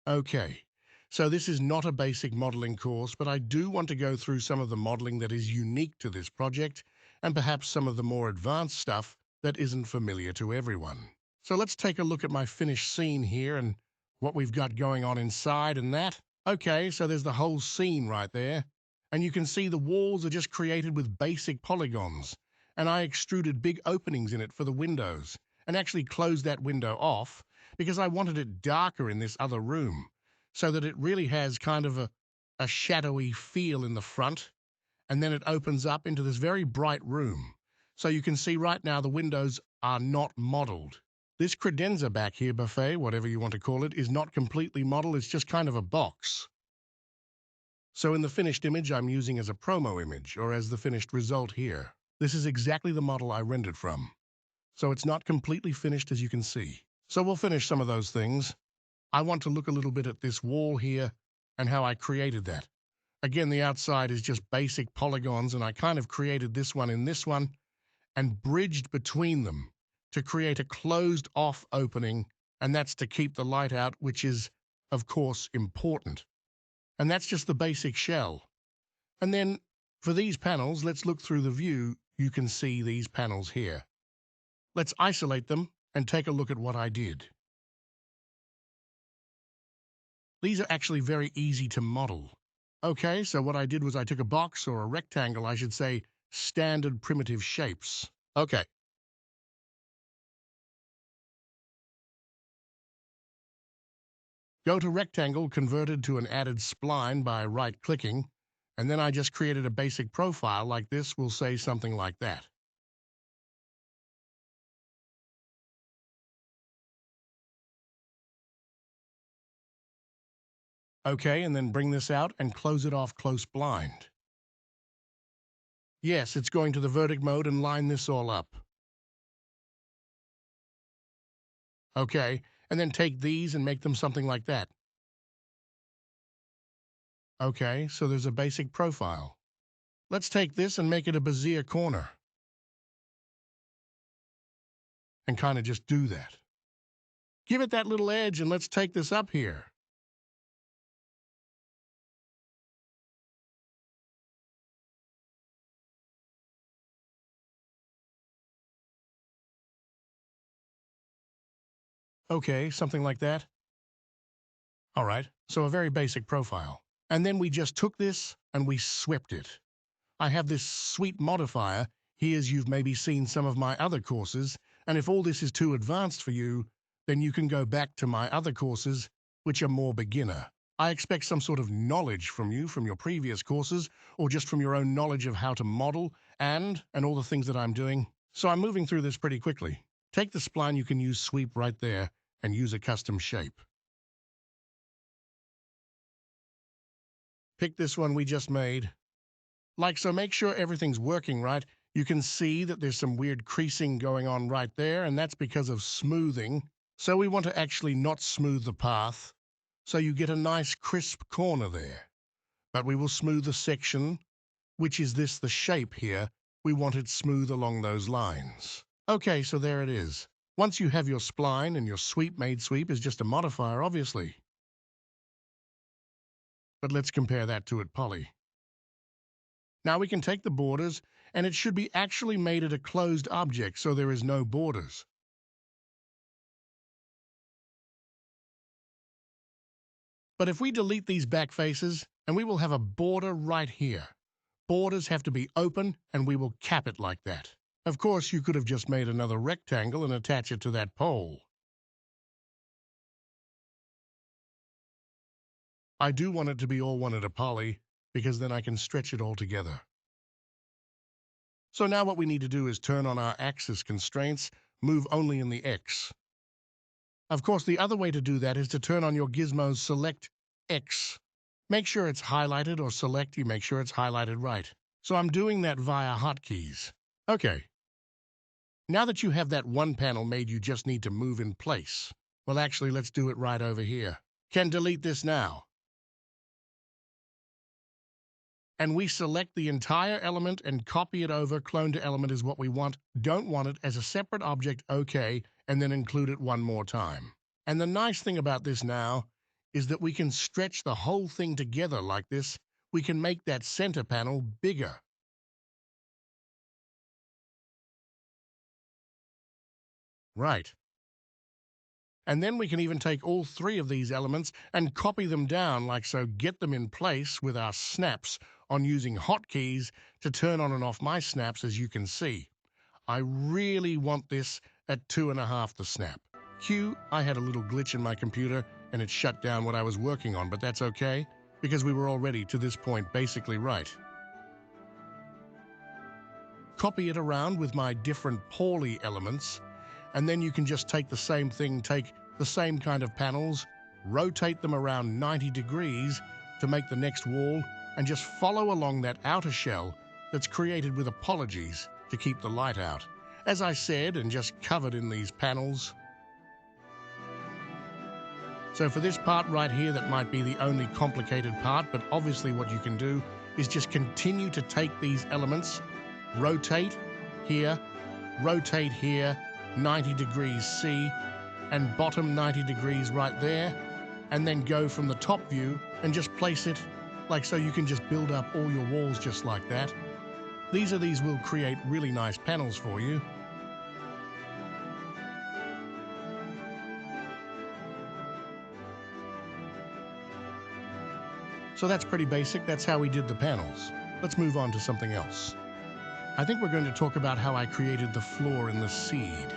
Okay, so this is not a basic modeling course, but I do want to go through some of the modeling that is unique to this project and perhaps some of the more advanced stuff that isn't familiar to everyone. So let's take a look at my finished scene here and what we've got going on inside and that. Okay, so there's the whole scene right there. And you can see the walls are just created with basic polygons. And I extruded big openings in it for the windows and actually closed that window off because I wanted it darker in this other room so that it really has kind of a shadowy feel in the front, and then it opens up into this very bright room. So you can see right now the windows are not modeled. This credenza back here, buffet, whatever you want to call it, is not completely modeled, it's just kind of a box. So in the finished image I'm using as a promo image, or as the finished result here. This is exactly the model I rendered from. So it's not completely finished, as you can see. So we'll finish some of those things. I want to look a little bit at this wall here and how I created that. Again, the outside is just basic polygons, and I kind of created this one in this one and bridged between them to create a closed off opening, and that's to keep the light out, which is, of course, important. And that's just the basic shell. And then for these panels, let's look through the view. You can see these panels here. Let's isolate them and take a look at what I did. These are actually very easy to model. Okay, so what I did was I took a box, or a rectangle, I should say, standard primitive shapes. Okay, go to rectangle converted to an added spline by right-clicking, and then I just created a basic profile like this. We'll say something like that. Okay, and then bring this out and close it off close blind. Yes, it's going to the vertex mode and line this all up. Okay, and then take these and make them something like that. Okay, so there's a basic profile. Let's take this and make it a Bezier corner and kind of just do that. Give it that little edge, and let's take this up here. Okay, something like that. All right, so a very basic profile. And then we just took this and we swept it. I have this sweet modifier. Here's you've maybe seen some of my other courses, and if all this is too advanced for you, then you can go back to my other courses, which are more beginner. I expect some sort of knowledge from you from your previous courses, or just from your own knowledge of how to model and all the things that I'm doing. So I'm moving through this pretty quickly. Take the spline, you can use sweep right there and use a custom shape. Pick this one we just made. Like so, make sure everything's working right. You can see that there's some weird creasing going on right there, and that's because of smoothing. So we want to actually not smooth the path, so you get a nice crisp corner there. But we will smooth the section, which is this, the shape here. We want it smooth along those lines. Okay, so there it is. Once you have your spline, and your sweep made sweep is just a modifier, obviously. But let's compare that to it poly. Now we can take the borders, and it should be actually made at a closed object, so there is no borders. But if we delete these back faces, and we will have a border right here. Borders have to be open, and we will cap it like that. Of course, you could have just made another rectangle and attach it to that pole. I do want it to be all one at a poly, because then I can stretch it all together. So now what we need to do is turn on our axis constraints, move only in the X. Of course, the other way to do that is to turn on your gizmo's select X. Make sure it's highlighted, or select, you make sure it's highlighted right. So I'm doing that via hotkeys. Okay. Now that you have that one panel made, you just need to move in place. Well, actually, let's do it right over here. Can delete this now. And we select the entire element and copy it over. Clone to element is what we want. Don't want it as a separate object, okay, and then include it one more time. And the nice thing about this now is that we can stretch the whole thing together like this. We can make that center panel bigger. Right. And then we can even take all three of these elements and copy them down like so, get them in place with our snaps on using hotkeys to turn on and off my snaps, as you can see. I really want this at 2.5 the snap. Q, I had a little glitch in my computer and it shut down what I was working on, but that's okay because we were already to this point basically right. Copy it around with my different Pauly elements, and then you can just take the same thing, take the same kind of panels, rotate them around 90 degrees to make the next wall, and just follow along that outer shell that's created with apologies to keep the light out. As I said, and just covered in these panels. So for this part right here, that might be the only complicated part, but obviously what you can do is just continue to take these elements, rotate here, 90 degrees C, and bottom 90 degrees right there, and then go from the top view and just place it like so. You can just build up all your walls just like that. These will create really nice panels for you. So that's pretty basic. That's how we did the panels. Let's move on to something else. I think we're going to talk about how I created the floor in the seed.